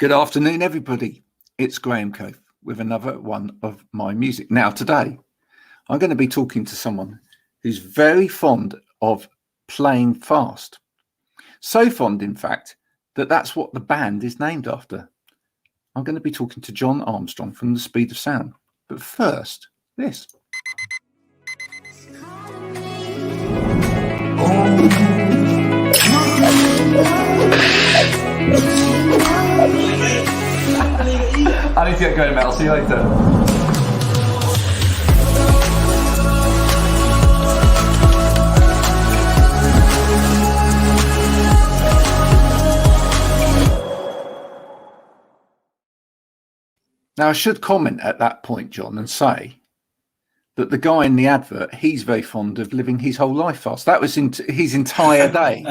Good afternoon, everybody. It's Graham Coath with another one of my music. Now, today, I'm going to be talking to someone who's very fond of playing fast. So fond, in fact, that that's what the band is named after. I'm going to be talking to John Armstrong from The Speed of Sound. But first, this. I need to get going, Mel. See you later. Now, I should comment at that point, John, and say that the guy in the advert, he's very fond of living his whole life fast. That was his entire day.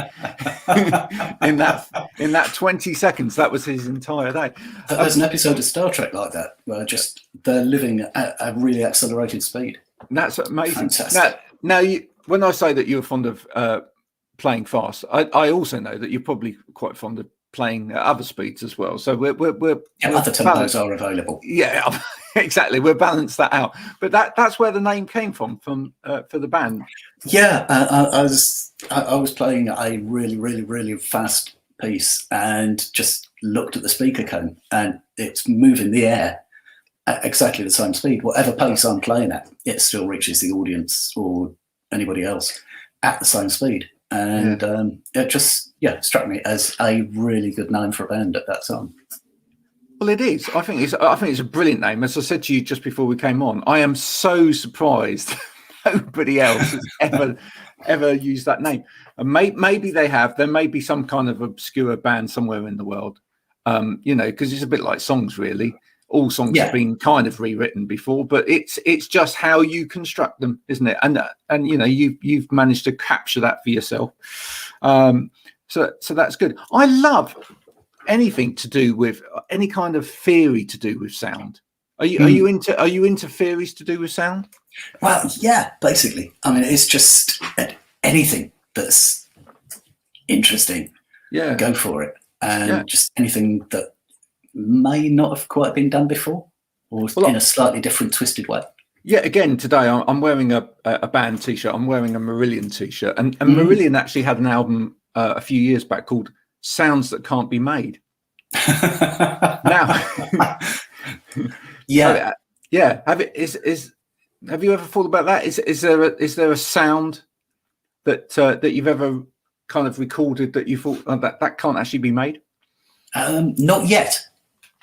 in that 20 seconds, that was his entire day. There's an episode of Star Trek like that, where they're living at a really accelerated speed. That's amazing. Fantastic. Now when I say that you're fond of playing fast, I also know that you're probably quite fond of playing at other speeds as well. So we're other tempos are available. Yeah. Exactly, we'll balance that out. But that's where the name came from for the band. Yeah, I was playing a really fast piece and just looked at the speaker cone, and it's moving the air at exactly the same speed. Whatever pace I'm playing at, it still reaches the audience or anybody else at the same speed. And it just struck me as a really good name for a band at that time. Well, it is. I think it's a brilliant name. As I said to you just before we came on, I am so surprised nobody else has ever used that name. And maybe they have. There may be some kind of obscure band somewhere in the world, because it's a bit like songs, really. All songs have been kind of rewritten before, but it's just how you construct them, isn't it? And you've managed to capture that for yourself. So that's good. I love anything to do with any kind of theory to do with sound. Are you into theories to do with sound? Well, yeah, basically. I mean, it's just anything that's interesting. Yeah, go for it, and just anything that may not have quite been done before, or in a slightly different, twisted way. Yeah, again, today I'm wearing a band T-shirt. I'm wearing a Marillion T-shirt, and Marillion actually had an album a few years back called Sounds That Can't Be Made. Now, have you ever thought about that? Is there a sound that you've ever kind of recorded that you thought that can't actually be made? Not yet.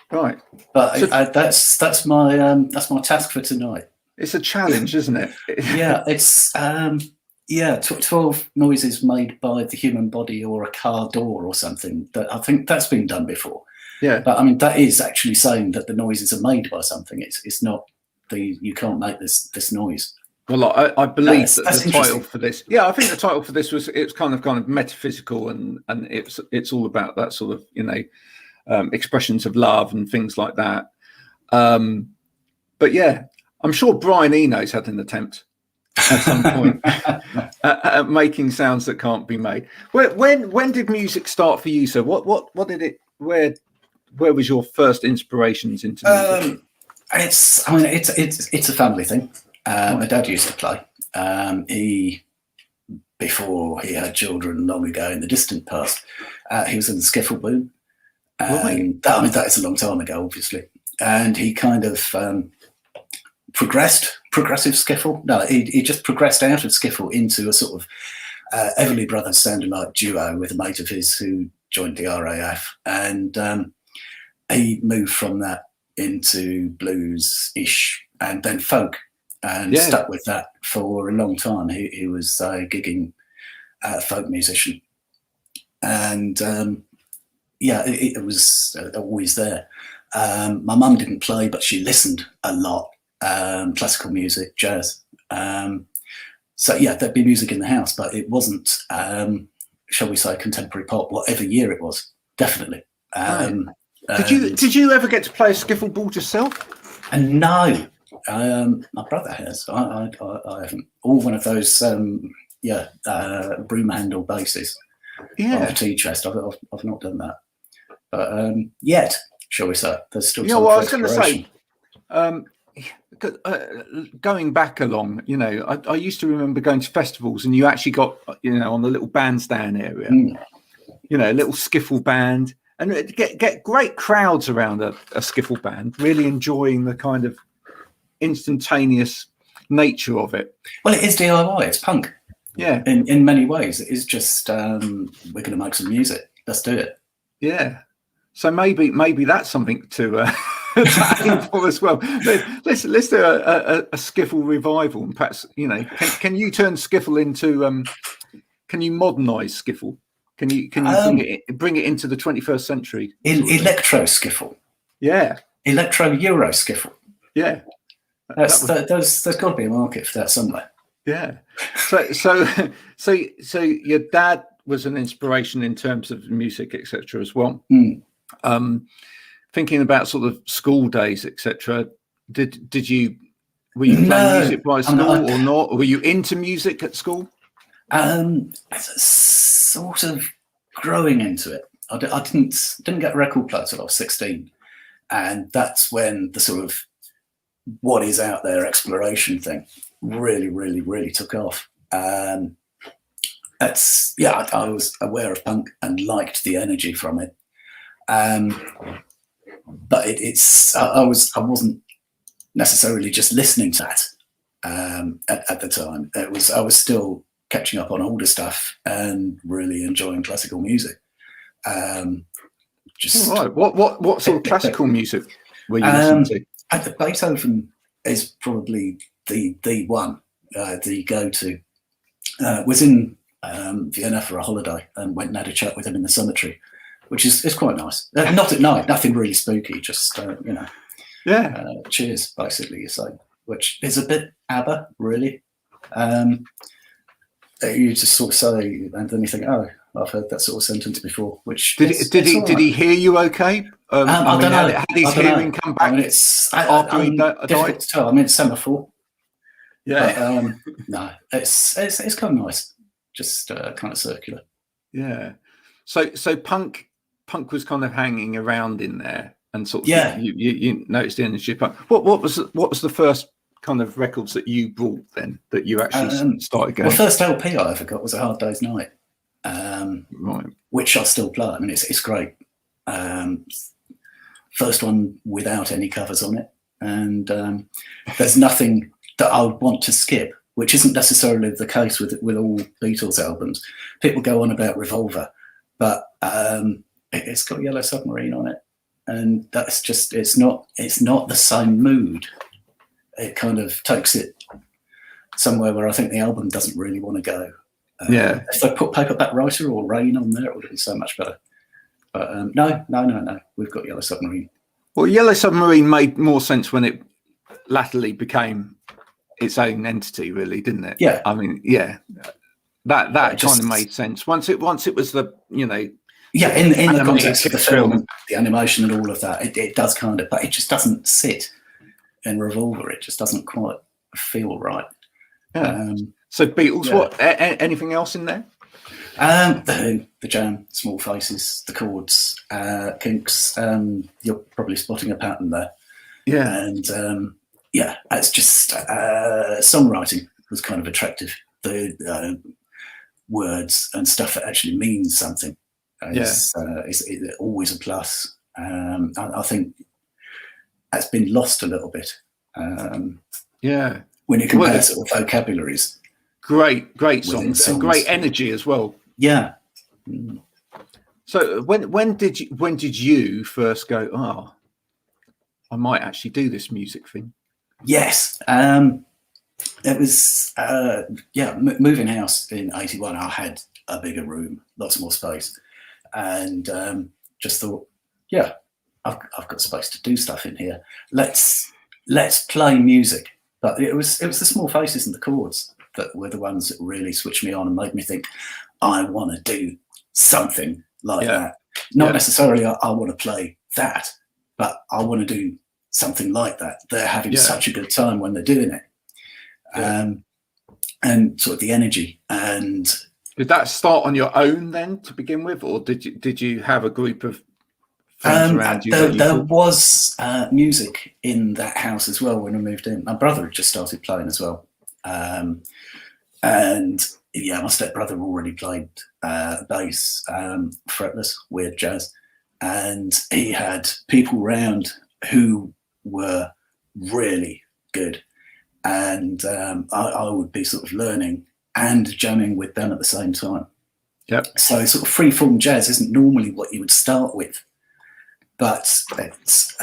Right, but that's my task for tonight. It's a challenge, isn't it? Yeah, it's 12 noises made by the human body or a car door or something. That I think that's been done before. Yeah, but I mean that is actually saying that the noises are made by something. It's not you can't make this noise. Well, I believe that the title for this. Yeah, I think the title for this was it's kind of metaphysical and it's all about that sort of expressions of love and things like that. But yeah, I'm sure Brian Eno's had an attempt at some point at making sounds that can't be made. When did music start for you? So what did it? Where was your first inspirations into music? It's a family thing. My dad used to play. Before he had children long ago in the distant past, he was in the skiffle boom. That is a long time ago, obviously. And he kind of progressive skiffle. No, he just progressed out of skiffle into a sort of Everly Brothers sounding like duo with a mate of his who joined the RAF, and he moved from that into blues-ish and then folk, and stuck with that for a long time. He was a gigging folk musician, and it was always there. My mum didn't play, but she listened a lot. Classical music, jazz. So there'd be music in the house, but it wasn't, shall we say, contemporary pop, whatever year it was, definitely. Did you ever get to play a skiffle board yourself? No. My brother has. I haven't. Or one of those, broom handle basses. Yeah. Tea chest. I've not done that. But yet. shall we say. There's still You know time what I for was going to say? exploration. 'Cause, going back along, you know, I used to remember going to festivals, and you actually got, you know, on the little bandstand area, you know, a little skiffle band, and get great crowds around a skiffle band, really enjoying the kind of instantaneous nature of it. Well, it is DIY. It's punk. Yeah. In many ways, it is just we're going to make some music. Let's do it. Yeah. So maybe that's something to aim for as well. Let's do a skiffle revival, and perhaps, you know, can you turn skiffle into can you modernize skiffle? Can you bring it into the 21st century? Electro skiffle. Yeah. Electro Euro skiffle. Yeah. There's got to be a market for that somewhere. Yeah. So your dad was an inspiration in terms of music, etc. as well. Thinking about sort of school days, etc. Were you playing music by school or not? Were you into music at school? Sort of growing into it. I didn't get a record player till I was 16, and that's when the sort of what is out there exploration thing really took off. I was aware of punk and liked the energy from it, but I wasn't necessarily just listening to that at the time. I was still catching up on older stuff and really enjoying classical music. All right. What sort of classical music were you listening to? Beethoven is probably the one, the go-to. Was in Vienna for a holiday and went and had a chat with him in the cemetery, which is quite nice. Not at night, nothing really spooky, just you know. Yeah. Cheers, basically, you say, which is a bit ABBA, really. You just sort of say, and then you think, oh, I've heard that sort of sentence before. Which did he hear you okay? I don't know. Had his hearing come back after he died? Difficult to tell. I mean, semaphore. Yeah. But, no, it's kind of nice, just kind of circular. Yeah. So punk was kind of hanging around in there, and sort of you noticed the energy. What was the first kind of records that you brought then that you actually started going? Well, first LP I ever got was A Hard Day's Night, right, which I still play. I mean, it's great. First one without any covers on it, and there's nothing that I would want to skip, which isn't necessarily the case with all Beatles albums. People go on about Revolver, but it's got Yellow Submarine on it, and that's just it's not the same mood. It kind of takes it somewhere where I think the album doesn't really want to go. If they put Paperback Writer or Rain on there, it would have been so much better. But no, we've got Yellow Submarine. Well, Yellow Submarine made more sense when it latterly became its own entity, really, didn't it? Yeah. I mean, yeah, that kind of made sense once it was the, you know. Yeah, in the context of the film, the animation and all of that, it does kind of, but it just doesn't sit in Revolver. It just doesn't quite feel right. Yeah. So Beatles, what? Anything else in there? The Jam, Small Faces, the Chords, Kinks. You're probably spotting a pattern there. Yeah. And it's just songwriting was kind of attractive. The words and stuff that actually means something is always a plus. I think that's been lost a little bit. When you compare sort of vocabularies. Great songs and great energy as well. Yeah. So when did you first go, oh, I might actually do this music thing? Yes. It was moving house in 81. I had a bigger room, lots more space, and just thought, I've got space to do stuff in here. Let's play music. But it was the Small Faces and the Chords that were the ones that really switched me on and made me think, I want to do something like that. Not necessarily I want to play that, but I want to do something like that. They're having such a good time when they're doing it. And sort of the energy. And did that start on your own then to begin with, or did you have a group of friends around you? There was music in that house as well when we moved in. My brother had just started playing as well. And yeah, my stepbrother already played bass, fretless, weird jazz. And he had people around who were really good. And I would be sort of learning and jamming with them at the same time. Yep. So sort of free-form jazz isn't normally what you would start with. But it's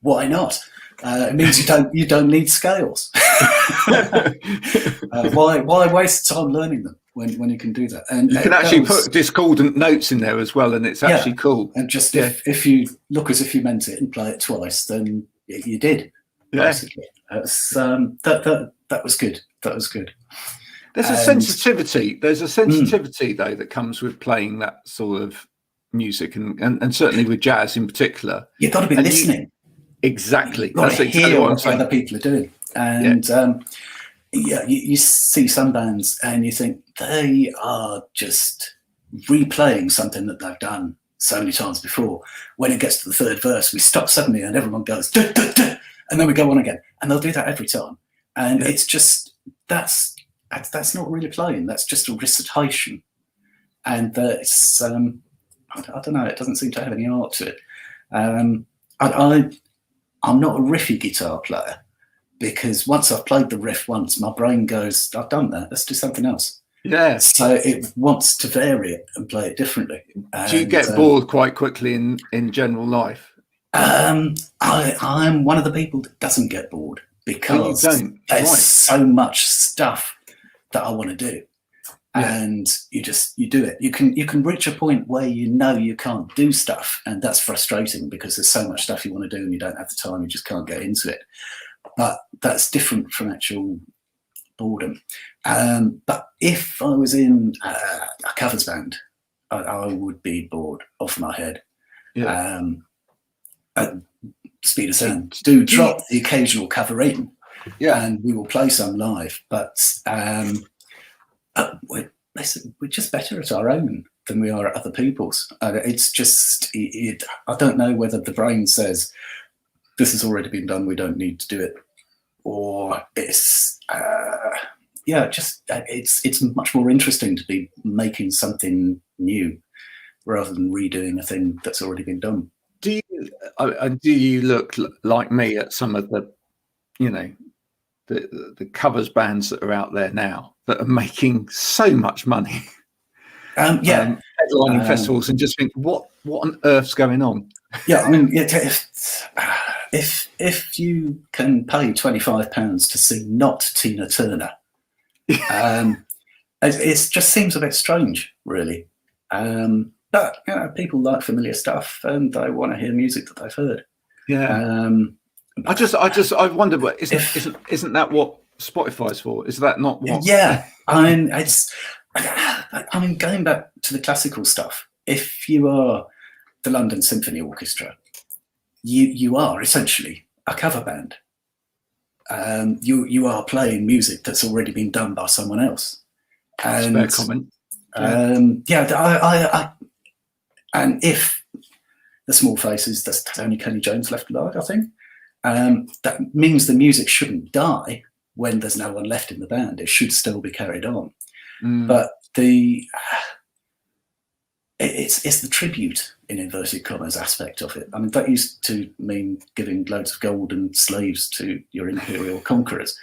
why not? It means you don't need scales. Why waste time learning them when you can do that? And you can actually put discordant notes in there as well, and it's actually cool. And just if you look as if you meant it and play it twice, then you did. Basically, that was good. That was good. There's a sensitivity. There's a sensitivity though that comes with playing that sort of music, and certainly with jazz in particular. You've got to be listening. Exactly. That's exactly what other people are doing. And you see some bands and you think they are just replaying something that they've done so many times before. When it gets to the third verse, we stop suddenly and everyone goes, duh, duh, duh, and then we go on again. And they'll do that every time. And it's just, that's not really playing. That's just a recitation. And it's, I don't know, it doesn't seem to have any art to it. I'm not a riffy guitar player because once I've played the riff once, my brain goes, I've done that, let's do something else. Yeah. So it wants to vary it and play it differently. Do you get bored quite quickly in general life? I'm one of the people that doesn't get bored because there's so much stuff that I want to do. And you do it. You can reach a point where you know you can't do stuff, and that's frustrating because there's so much stuff you want to do and you don't have the time. You just can't get into it. But that's different from actual boredom. But if I was in a covers band, I would be bored off my head. Yeah. At speed of sound, do drop the occasional cover in, and we will play some live. But we're just better at our own than we are at other people's. It's just, I don't know whether the brain says, this has already been done, we don't need to do it. Or it's, it's much more interesting to be making something rather than redoing a thing that's already been done. Do you look like me at some of the, the covers bands that are out there now that are making so much money? Headlining festivals, and just think, what on earth's going on? Yeah, I mean, if you can pay £25 to see not Tina Turner, it just seems a bit strange, really. But people like familiar stuff, and they want to hear music that they've heard. Yeah. I wonder, isn't that what Spotify's for? Is that not what? Yeah, I mean, going back to the classical stuff, if you are the London Symphony Orchestra, you are essentially a cover band. You are playing music that's already been done by someone else. And, fair comment. And if the Small Faces, there's only Kenny Jones left alive, I think. That means the music shouldn't die when there's no one left in the band. It should still be carried on. But it's the tribute, in inverted commas, aspect of it. I mean, that used to mean giving loads of gold and slaves to your imperial conquerors.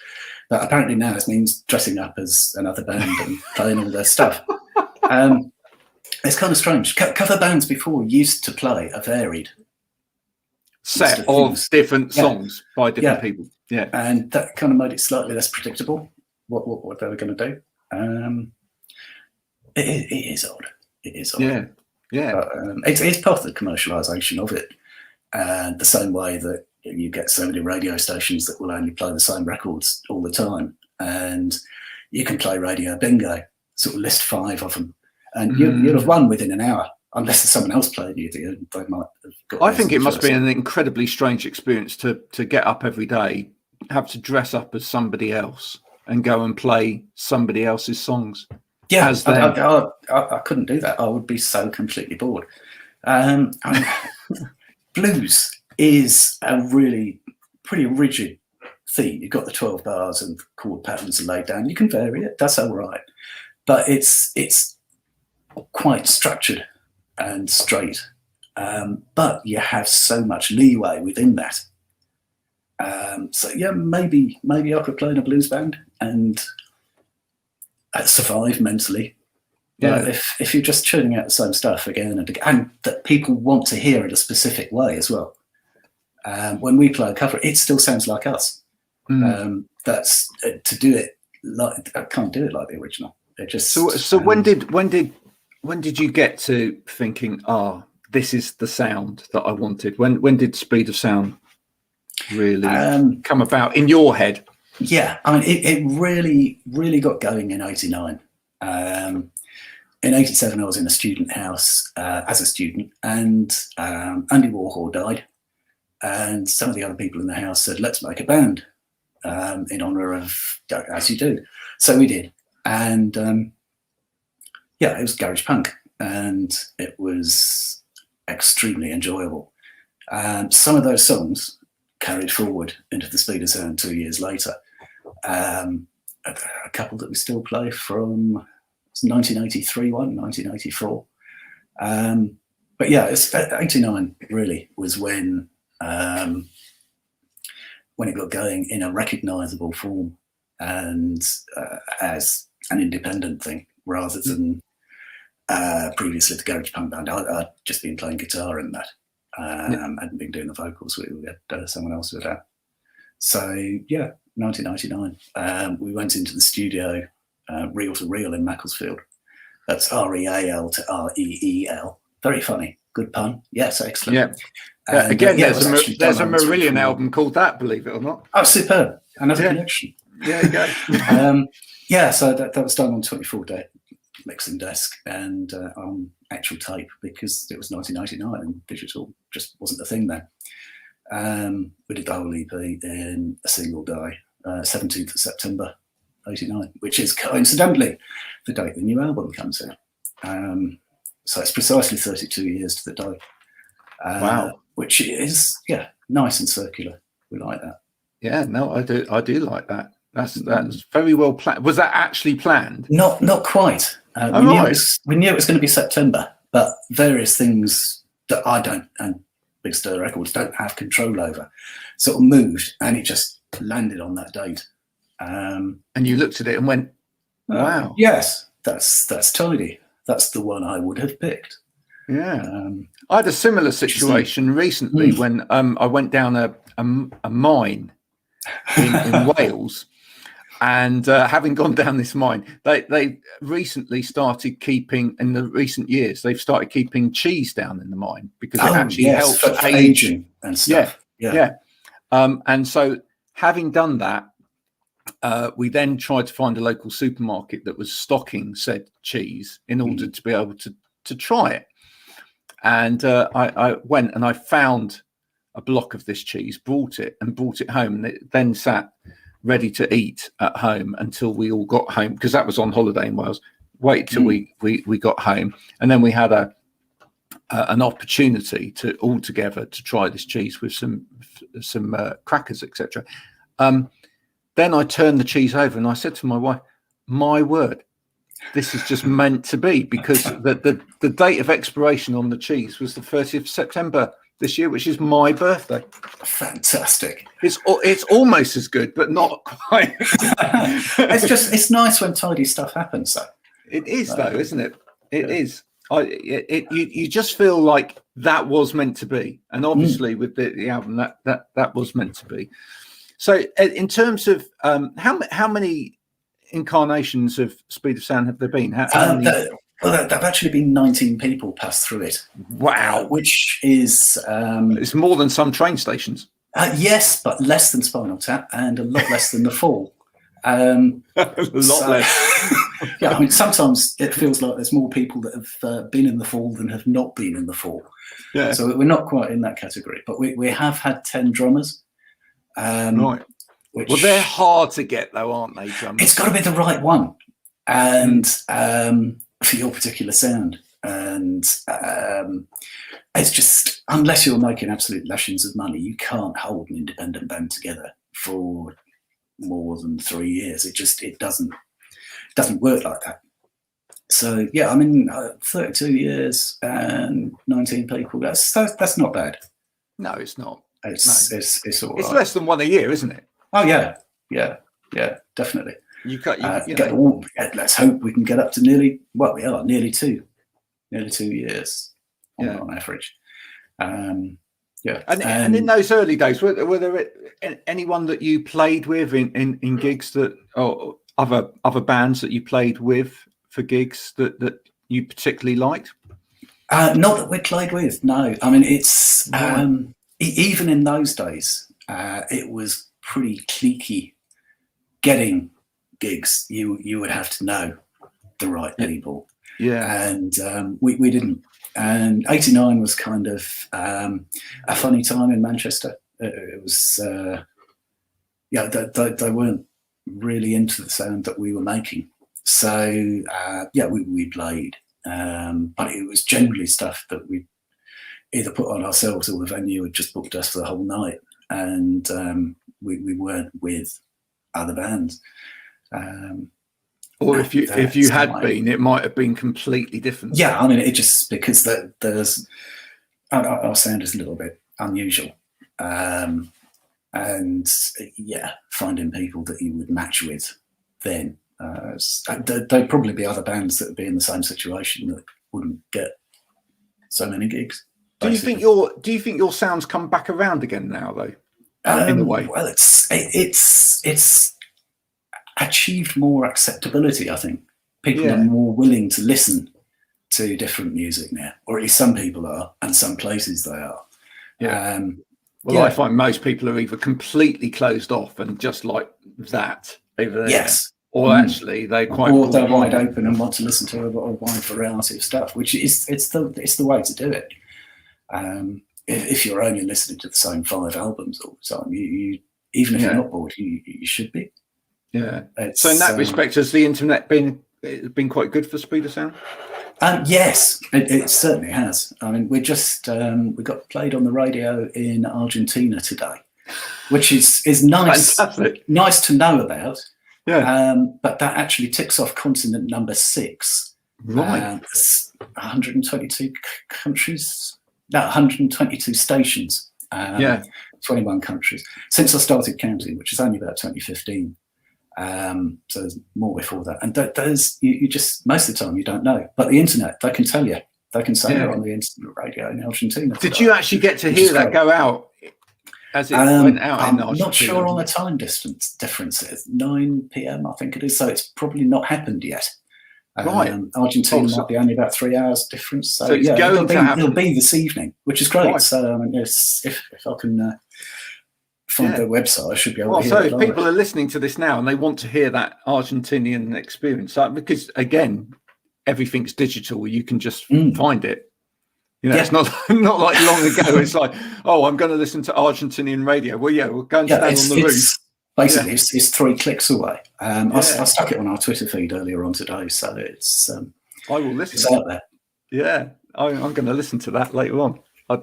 But apparently now it means dressing up as another band and playing all their stuff. It's kind of strange. Cover bands before used to play a varied set of different songs by different people. Yeah, and that kind of made it slightly less predictable what they were going to do. It is odd. It is odd. Yeah. But, it's part of the commercialisation of it, and the same way that you get so many radio stations that will only play the same records all the time, and you can play radio bingo, sort of list 5 of them, and you'll have won within an hour. Unless there's someone else playing you, they might have got. I think it must be an incredibly strange experience to get up every day, have to dress up as somebody else, and go and play somebody else's songs. Yeah, I couldn't do that. I would be so completely bored. blues is a really pretty rigid theme. You've got the 12 bars and chord patterns are laid down. You can vary it. That's all right. But it's quite structured and straight. But you have so much leeway within that. So yeah, maybe I could play in a blues band and survive mentally. Yeah. But if you're just churning out the same stuff again and again, and that people want to hear it a specific way as well. When we play a cover, it still sounds like us. That's to do it like I can't do it like the original. It just so when did you get to thinking, this is the sound that I wanted? When did Speed of Sound really come about in your head? Yeah, I mean, it really got going in '89. In '87, I was in a student house as a student, and Andy Warhol died, and some of the other people in the house said, "Let's make a band in honor of as you do." So we did, and yeah, it was garage punk, and it was extremely enjoyable. Some of those songs carried forward into the Speed of Sound 2 years later. A couple that we still play from 1983 one, 1984. But yeah, it's 89 really was when it got going in a recognizable form and as an independent thing rather than previously the garage punk band. I'd just been playing guitar in that. Hadn't been doing the vocals. We had someone else with that. So yeah, 1999. We went into the studio, Reel to Reel in Macclesfield. That's REAL to REEL. Very funny. Good pun. Yes, excellent. Yeah. And, again, yeah, there's a Marillion album called that, believe it or not. Oh, superb. Another connection. There you go. Yeah, so that was done on 24-day mixing desk and on actual tape because it was 1999 and digital just wasn't a thing then. We did the whole EP in a single day, 17th of September, 89, which is coincidentally the date the new album comes out. So it's precisely 32 years to the day. Wow. Which is, yeah, nice and circular. We like that. Yeah, no, I do like that. That's very well planned. Was that actually planned? Not quite. We knew it was going to be September, but various things that I don't and Big Stir Records don't have control over sort of moved, and it just landed on that date. And you looked at it and went, "Wow, yes, that's tidy. That's the one I would have picked." Yeah, I had a similar situation recently when I went down a mine in Wales. And having gone down this mine, they recently started keeping, in the recent years, they've started keeping cheese down in the mine because it actually helps for aging and stuff. Yeah. And so having done that, we then tried to find a local supermarket that was stocking said cheese in order to be able to try it. And I went and I found a block of this cheese, brought it home, and it then sat ready to eat at home until we all got home, because that was on holiday in Wales. Wait till we got home, and then we had an opportunity to all together to try this cheese with some crackers, etc. Then I turned the cheese over and I said to my wife, "My word, this is just meant to be," because the date of expiration on the cheese was the 30th of September this year, which is my birthday. Fantastic. It's almost as good, but not quite. it's nice when tidy stuff happens, though. It is, though, isn't it? It is. You just feel like that was meant to be, and obviously with the album that was meant to be. So, in terms of how many incarnations of Speed of Sound have there been? How many? Well, there have actually been 19 people pass through it. Wow. Which is... it's more than some train stations. Yes, but less than Spinal Tap and a lot less than The Fall. A lot less. Yeah, I mean, sometimes it feels like there's more people that have been in The Fall than have not been in The Fall. Yeah. So we're not quite in that category. But we have had 10 drummers. Right. Well, they're hard to get, though, aren't they, drummers? It's got to be the right one. And... for your particular sound. and it's just, unless you're making absolute lashings of money, you can't hold an independent band together for more than 3 years. It doesn't work like that. So yeah, I mean, 32 years and 19 people. That's not bad. No, it's not. It's all right. It's less than one a year, isn't it? Oh yeah, definitely. Let's hope we can get up to nearly 2 years on average. And in those early days, were there anyone that you played with in gigs that, or other bands that you played with for gigs that you particularly liked? Not that we played with, no. I mean, it's even in those days, it was pretty cliquey getting gigs. You would have to know the right people. Yeah. And we didn't. And 89 was kind of a funny time in Manchester. It was, they weren't really into the sound that we were making. So, we played. But it was generally stuff that we either put on ourselves or the venue had just booked us for the whole night. And we weren't with other bands. Or if you had been, it might have been completely different. Yeah, I mean, it just, because there's our sound is a little bit unusual, and finding people that you would match with, then there'd probably be other bands that would be in the same situation that wouldn't get so many gigs. Basically. Do you think your sounds come back around again now, though? In a way, well, it's achieved more acceptability. I think people are more willing to listen to different music now, or at least some people are, and some places they are. I find most people are either completely closed off and just like that over there. Yes. Or actually they're wide open and want to listen to a wide variety of stuff, which is it's the way to do it. If you're only listening to the same 5 albums all the time, you even if you're not bored, you should be. Yeah. So in that respect, has the internet been quite good for Speed of Sound? Yes, it certainly has. I mean, we got played on the radio in Argentina today, which is nice. Fantastic. Nice to know about. Yeah. But that actually ticks off continent number 6. Right. 122 countries. No, 122 stations. 21 countries. Since I started counting, which is only about 2015. So there's more before that. And there's you just, most of the time you don't know. But the internet, they can tell you. They can say they're on the internet radio in Argentina. Did you actually get to hear that go out as it went out in Argentina? I'm not sure on the time difference. It's 9 p.m. I think it is. So it's probably not happened yet. Right. Argentina might be only about 3 hours difference. So it's going to happen. It'll be this evening, which is great. Right. So if I can find their website, I should be able to hear so it if live. people are listening to this now and they want to hear that Argentinian experience, because again, everything's digital, you can just find it. It's not like long ago. It's like, I'm going to listen to Argentinian radio. Well, we'll go and stand on the roof. Basically, it's 3 clicks away. I stuck it on our Twitter feed earlier on today, so it's. I will listen. It's out there. Yeah, I'm going to listen to that later on. I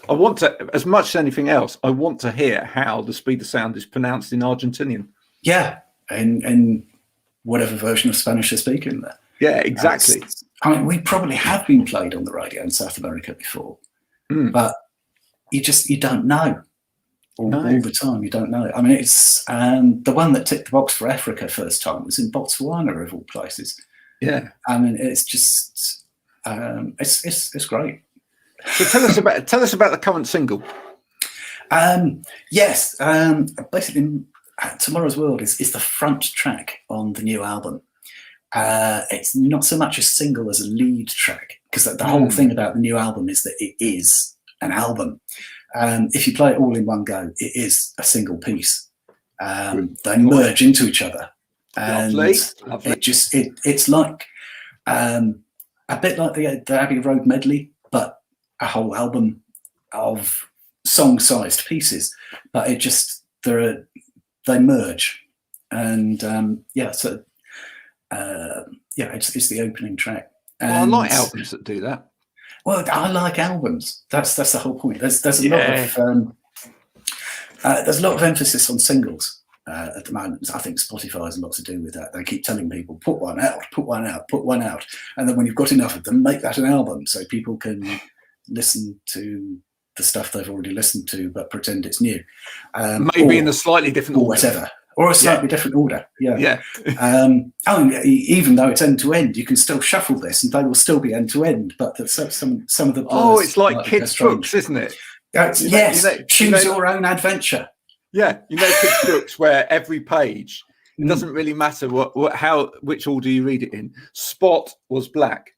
want to, as much as anything else, I want to hear how the Speed of Sound is pronounced in Argentinian. Yeah, and whatever version of Spanish they're speaking there. Yeah, exactly. I mean, we probably have been played on the radio in South America before, but you don't know. All the time, you don't know. I mean, it's the one that ticked the box for Africa first time was in Botswana, of all places. Yeah, I mean, it's just it's great. So tell us about the current single. Yes, basically, Tomorrow's World is the front track on the new album. It's not so much a single as a lead track, because the whole thing about the new album is that it is an album. If you play it all in one go, it is a single piece. They merge into each other, and Lovely. It's like a bit like the Abbey Road medley, but a whole album of song-sized pieces. But they merge, and it's the opening track, Well, I And like albums that do that. well, I like albums. That's the whole point. There's a Yeah. lot of emphasis on singles at the moment. I think Spotify has a lot to do with that. They keep telling people, put one out, put one out, put one out, and then when you've got enough of them, make that an album so people can listen to the stuff they've already listened to, but pretend it's new. Maybe in a slightly different or order. Whatever. Or a slightly different order. Yeah. Yeah. Even though it's end to end, you can still shuffle this, and they will still be end to end. But some of the blurs it's like kids' books, isn't it? Choose your own adventure. Yeah, kids' books where every page, it doesn't really matter which order you read it in. Spot was black.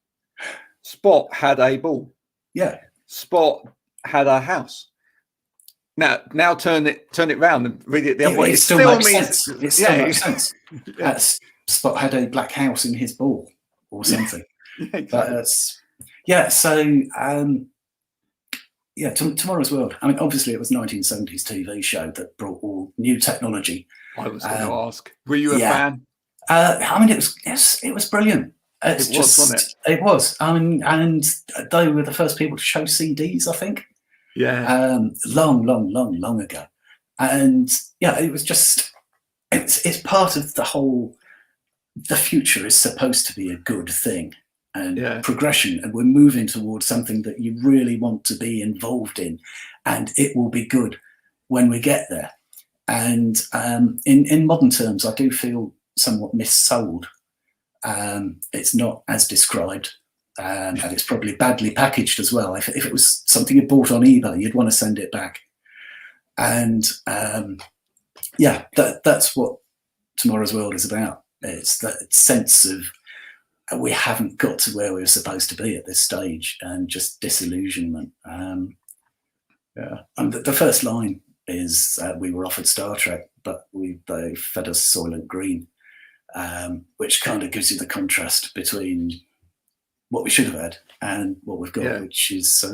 Spot had a ball. Yeah. Spot had a house. Now turn it round and read it the other way. It still makes sense. It still makes sense. Yeah. Spot had a black house in his ball or something. Yeah, exactly. But Tomorrow's World. I mean, obviously it was 1970s TV show that brought all new technology. I was going to ask, were you a fan? I mean, it was brilliant. Wasn't it? It was. I mean, and they were the first people to show CDs, I think. Yeah. Long ago. And yeah, it was just, it's part of the whole, the future is supposed to be a good thing and progression. And we're moving towards something that you really want to be involved in, and it will be good when we get there. And in modern terms, I do feel somewhat missold. It's not as described. And it's probably badly packaged as well. If it was something you bought on eBay, you'd want to send it back. And that's what Tomorrow's World is about. It's that sense of we haven't got to where we were supposed to be at this stage, and just disillusionment. And the first line is, we were offered Star Trek, but they fed us Soylent Green, which kind of gives you the contrast between what we should have had and what we've got, which is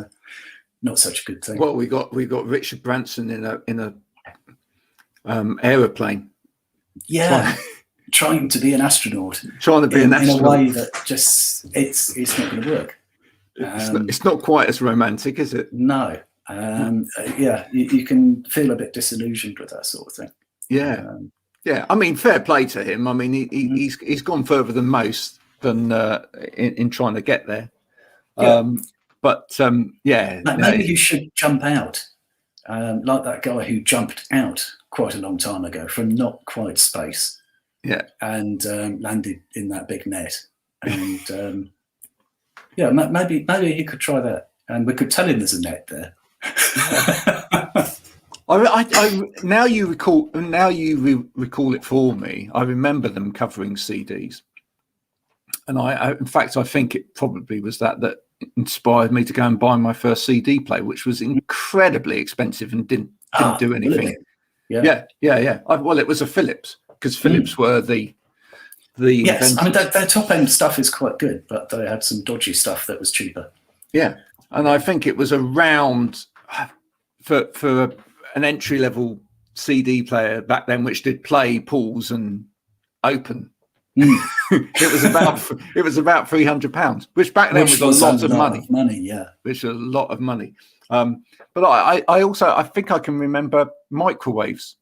not such a good thing. Well, we got Richard Branson in a aeroplane. Yeah, trying to be an astronaut. Trying to be an astronaut in a way that just it's not going to work. It's not quite as romantic, is it? No. You can feel a bit disillusioned with that sort of thing. Yeah. I mean, fair play to him. I mean, he's gone further than most than in trying to get there. Maybe you should jump out, like that guy who jumped out quite a long time ago from not quite space, and landed in that big net. And maybe he could try that, and we could tell him there's a net there. Now you recall it for me. I remember them covering CDs. And in fact, I think it probably was that inspired me to go and buy my first CD player, which was incredibly expensive and didn't do anything. Really? Yeah. Well, it was a Philips, because Philips were the yes. I mean, their top end stuff is quite good, but they had some dodgy stuff that was cheaper. Yeah, and I think it was around for an entry level CD player back then, which did play, pause, and open. It was about £300, which back then was a lot of money. Which was a lot of money. But I also think I can remember microwaves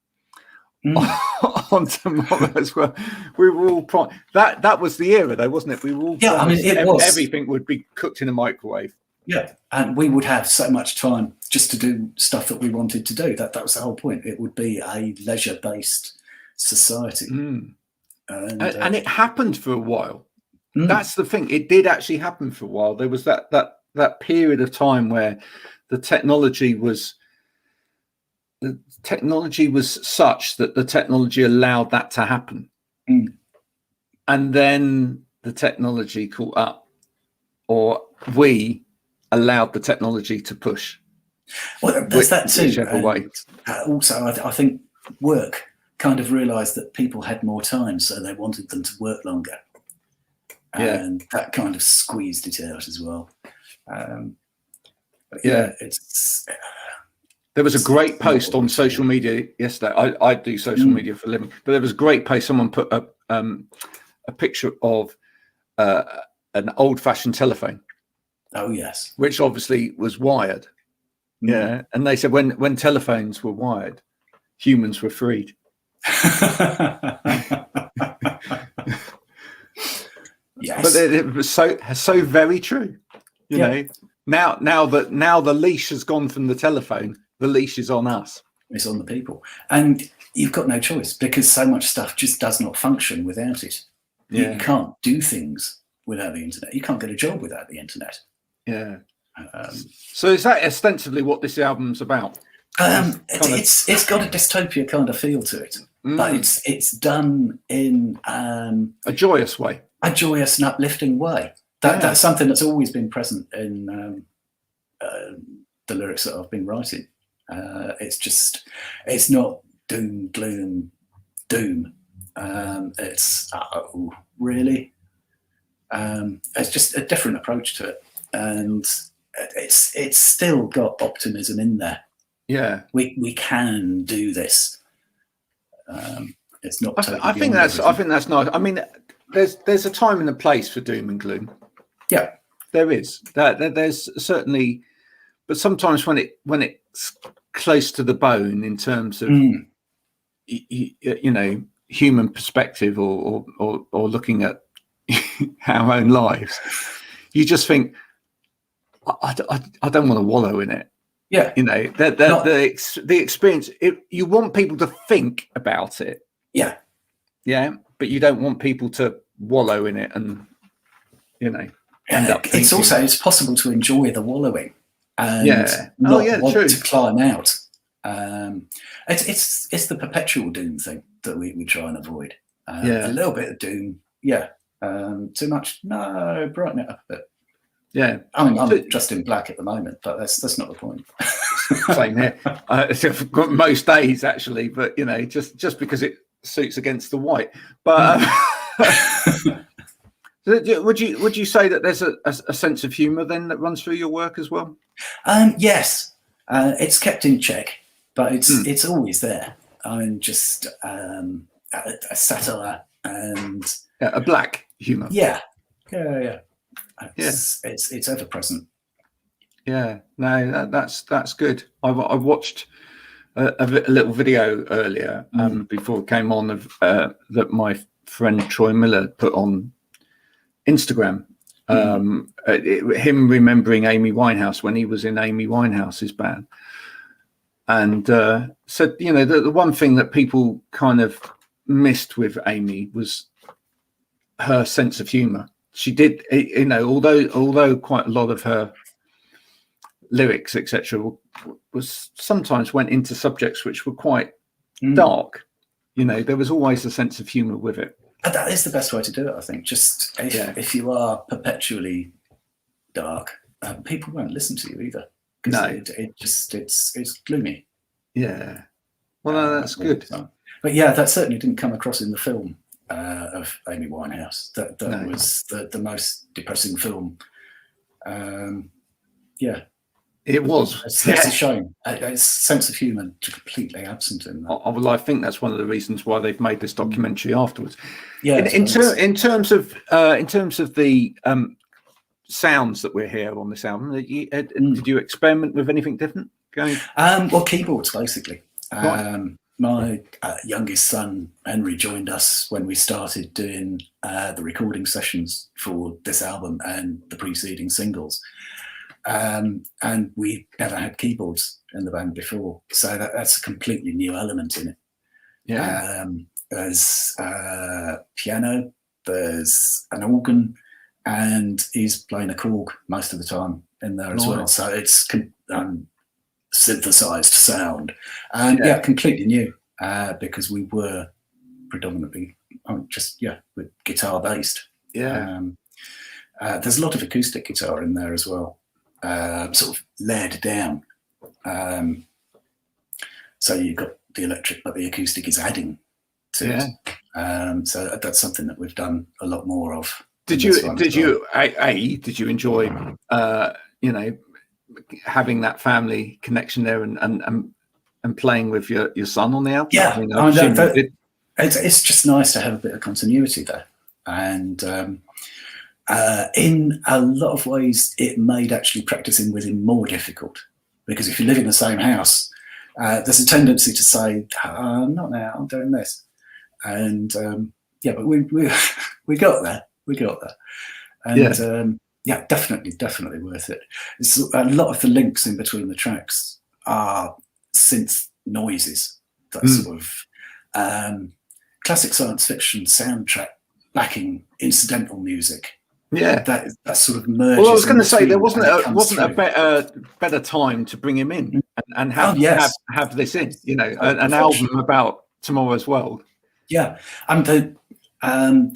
on Tomorrow as well. We were all that was the era, though, wasn't it? We were all everything would be cooked in a microwave. Yeah, and we would have so much time just to do stuff that we wanted to do. That was the whole point. It would be a leisure-based society. And it happened for a while. That's the thing. It did actually happen for a while. There was that period of time where the technology was such that the technology allowed that to happen. And then the technology caught up, or we allowed the technology to push. Well, there's that too. Whichever way. Also, I think work kind of realised that people had more time, so they wanted them to work longer. And that kind of squeezed it out as well. It's... There was a great post on social media yesterday. I do social media for a living, but there was a great post. Someone put a picture of an old-fashioned telephone, Oh yes. which obviously was wired. Mm. Yeah, and they said when telephones were wired, humans were freed. Yes. But it was so very true. You know, now the leash has gone from the telephone, the leash is on us. It's on the people, and you've got no choice because so much stuff just does not function without it. Yeah. You can't do things without the internet. You can't get a job without the internet. Yeah. So is that ostensibly what this album's about? It's got a dystopia kind of feel to it, but it's done in a joyous way, a joyous and uplifting way. That's something that's always been present in the lyrics that I've been writing. It's not doom, gloom, doom. It's really. It's just a different approach to it, and it's still got optimism in there. Yeah, we can do this. It's not. Totally I think that's nice. I mean, there's a time and a place for doom and gloom. Yeah, there is. There's certainly, but sometimes when it's close to the bone in terms of you know, human perspective or looking at our own lives, you just think I don't want to wallow in it. Yeah, you know, the experience. You want people to think about it. Yeah, yeah, but you don't want people to wallow in it and, you know, end up thinking. It's possible to enjoy the wallowing and not want to climb out. It's the perpetual doom thing that we try and avoid. A little bit of doom, too much, no, brighten it up a bit. Yeah, I mean, I'm dressed in black at the moment, but that's not the point. Same here. Most days, actually, but you know, just because it suits against the white. But would you say that there's a sense of humour then that runs through your work as well? Yes, it's kept in check, but it's always there. I mean, just a satire and a black humour. Yeah. It's ever present. Yeah, no, that's good. I watched a little video earlier before it came on of that my friend Troy Miller put on Instagram. Him remembering Amy Winehouse when he was in Amy Winehouse's band, and said, you know, the one thing that people kind of missed with Amy was her sense of humour. She did, you know, although quite a lot of her lyrics, etc., was sometimes went into subjects which were quite dark. You know, there was always a sense of humour with it. And that is the best way to do it, I think. Just if you are perpetually dark, people won't listen to you either. No, it's gloomy. Yeah. Well, no, that's good. But yeah, that certainly didn't come across in the film of Amy Winehouse. That was the most depressing film. It was. It's a shame. Its sense of humour completely absent in that. Well, I think that's one of the reasons why they've made this documentary afterwards. Yeah. In terms of the sounds that we're here on this album, did you experiment with anything different? Well, keyboards basically. Right. My youngest son Henry joined us when we started doing the recording sessions for this album and the preceding singles. And we never had keyboards in the band before, so that's a completely new element in it. Yeah, there's piano, there's an organ, and he's playing a Korg most of the time in there as well. So it's synthesized sound, and completely new because we were predominantly with guitar based. Yeah, there's a lot of acoustic guitar in there as well. Sort of layered down, so you've got the electric, but the acoustic is adding to it. So that's something that we've done a lot more of. Did you enjoy having that family connection there and playing with your son on the album? Yeah, it's just nice to have a bit of continuity there, and In a lot of ways, it made actually practicing with him more difficult, because if you live in the same house, there's a tendency to say, not now, I'm doing this. And yeah, but we got there. We got there. And yeah, definitely worth it. It's, a lot of the links in between the tracks are synth noises, that sort of classic science fiction soundtrack backing incidental music. Yeah, that sort of merges. Well, I was going to say there wasn't a better time to bring him in and have this in. You know, an album about tomorrow's world. Yeah, and the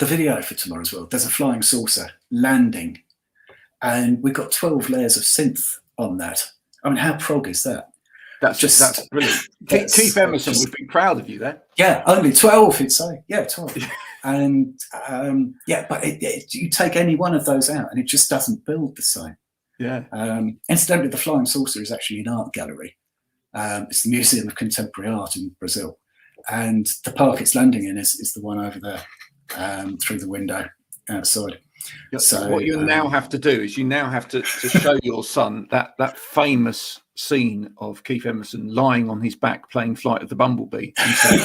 video for Tomorrow's World, there's a flying saucer landing, and we've got 12 layers of synth on that. I mean, how prog is that? That's brilliant. Keith Emerson would be proud of you there. Yeah, only 12, he'd say. Yeah, 12. And yeah, but you take any one of those out and it just doesn't build the same. Yeah. Incidentally, the Flying Saucer is actually an art gallery. It's the Museum of Contemporary Art in Brazil. And the park it's landing in is the one over there, through the window outside. So what you now have to do is you now have to show your son that famous scene of Keith Emerson lying on his back playing Flight of the Bumblebee and say,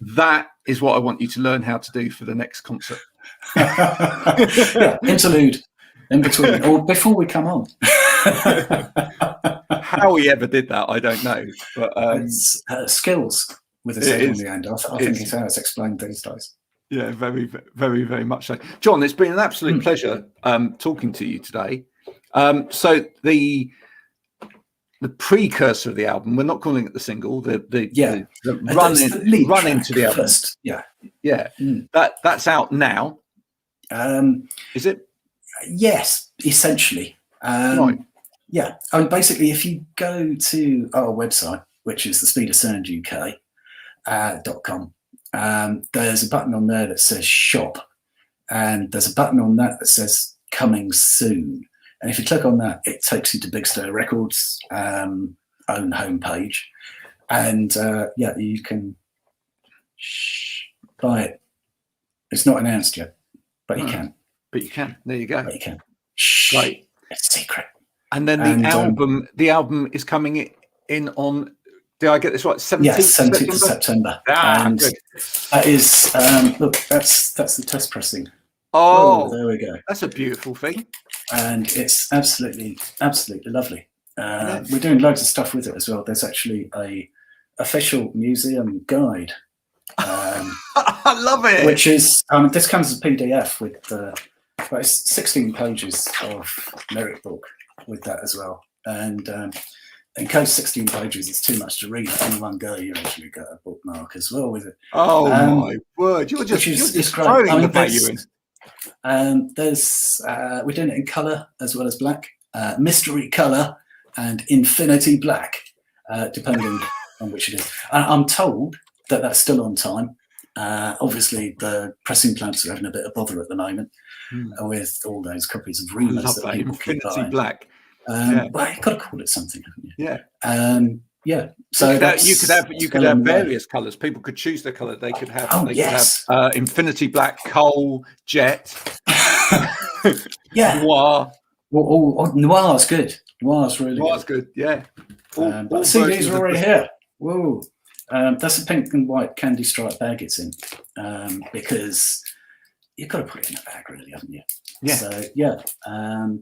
that is what I want you to learn how to do for the next concert. Yeah, interlude in between or before we come on. How he ever did that, I don't know, but it's skills with a Z on the end. I think it's how it's explained these days. Yeah, very, very, very much so. John, it's been an absolute pleasure talking to you today. So the precursor of the album, we're not calling it the single, the run into the album. First. Yeah. That's out now. Is it? Yes, essentially. Right. Yeah. I mean, basically, if you go to our website, which is thespeedofsounduk.com, there's a button on there that says shop, and there's a button on that says coming soon. And if you click on that, it takes you to Big Star Records' own homepage, and yeah, you can buy it. It's not announced yet, but you can. But you can. There you go. But you can. Right. It's a secret. And then the album is coming in on. Did I get this right? 17th yes, 17th of September. And good. That is look. That's the test pressing. Oh, there we go. That's a beautiful thing. And it's absolutely lovely. We're doing loads of stuff with it as well. There's actually a official museum guide. I love it. Which is this comes as a PDF with it's 16 pages of lyric book with that as well. And in case 16 pages is too much to read in one go, you actually get a bookmark as well with it. Oh my word! You're just throwing the value in. There's we're doing it in colour as well as black, mystery colour and infinity black, depending on which it is. I'm told that that's still on time. Obviously, the pressing plants are having a bit of bother at the moment with all those copies of Remus that people keep buying. Infinity black. Well, you've got to call it something, haven't you? Yeah. Yeah. So you could have various colours. People could choose their colour. They could have infinity black, coal, jet, yeah, noir. Noir's good. Noir's really good. Yeah. But the CDs are already here. Whoa. That's a pink and white candy stripe bag it's in, because you've got to put it in a bag, really, haven't you? Yeah. So yeah,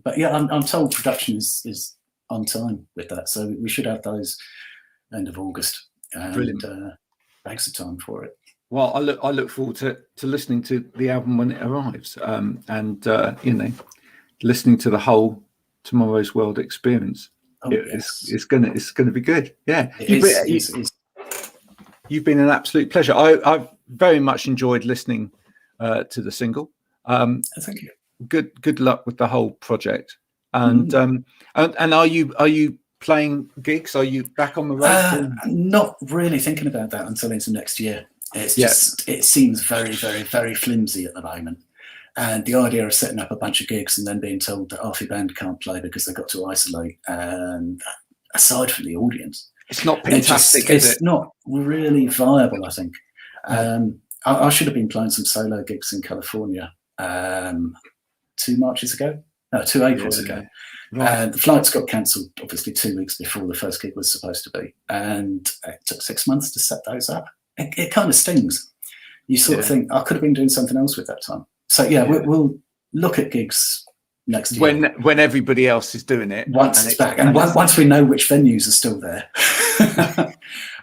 but yeah, I'm told production is on time with that, so we should have those end of August. Brilliant. Thanks for time for it. Well, I look forward to listening to the album when it arrives, and listening to the whole Tomorrow's World experience. It's gonna be good. Yeah. You've been an absolute pleasure. I've very much enjoyed listening to the single. Thank you. Good luck with the whole project. And are you playing gigs? Are you back on the road? Not really thinking about that until into next year. It's just it seems very, very, very flimsy at the moment. And the idea of setting up a bunch of gigs and then being told that half your band can't play because they've got to isolate, and aside from the audience, it's not fantastic. It's not really viable, I think. I should have been playing some solo gigs in California 2 Marches ago. No, 2 Aprils ago. Right. And the flights got cancelled, obviously, 2 weeks before the first gig was supposed to be. And it took 6 months to set those up. It kind of stings. You sort of think, I could have been doing something else with that time. So, we'll look at gigs next year. When everybody else is doing it. Once it's back. And once we know which venues are still there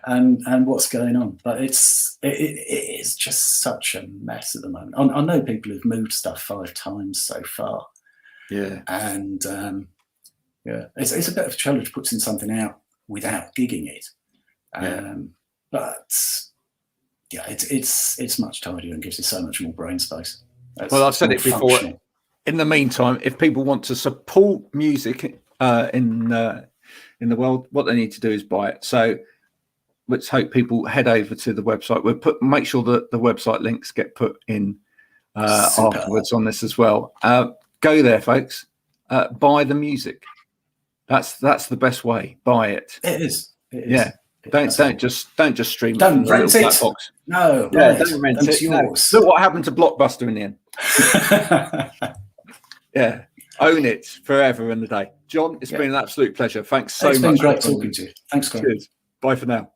and what's going on. But it is just such a mess at the moment. I know people who've moved stuff 5 times so far. Yeah. And it's a bit of a challenge putting something out without gigging it. But yeah, it's much tidier and gives you so much more brain space. Well, I've said it before. In the meantime, if people want to support music in the world, what they need to do is buy it. So let's hope people head over to the website. We'll make sure that the website links get put in afterwards on this as well. Go there, folks. Buy the music. That's the best way. Buy it. It is. Yeah. Don't just stream don't it. Rent it. Box. No. Don't rent it. Yours. No. Look what happened to Blockbuster in the end. Yeah. Own it forever and a day. John, it's been an absolute pleasure. Thanks so much. It's been great talking to you. Thanks, Greg. Cheers. Bye for now.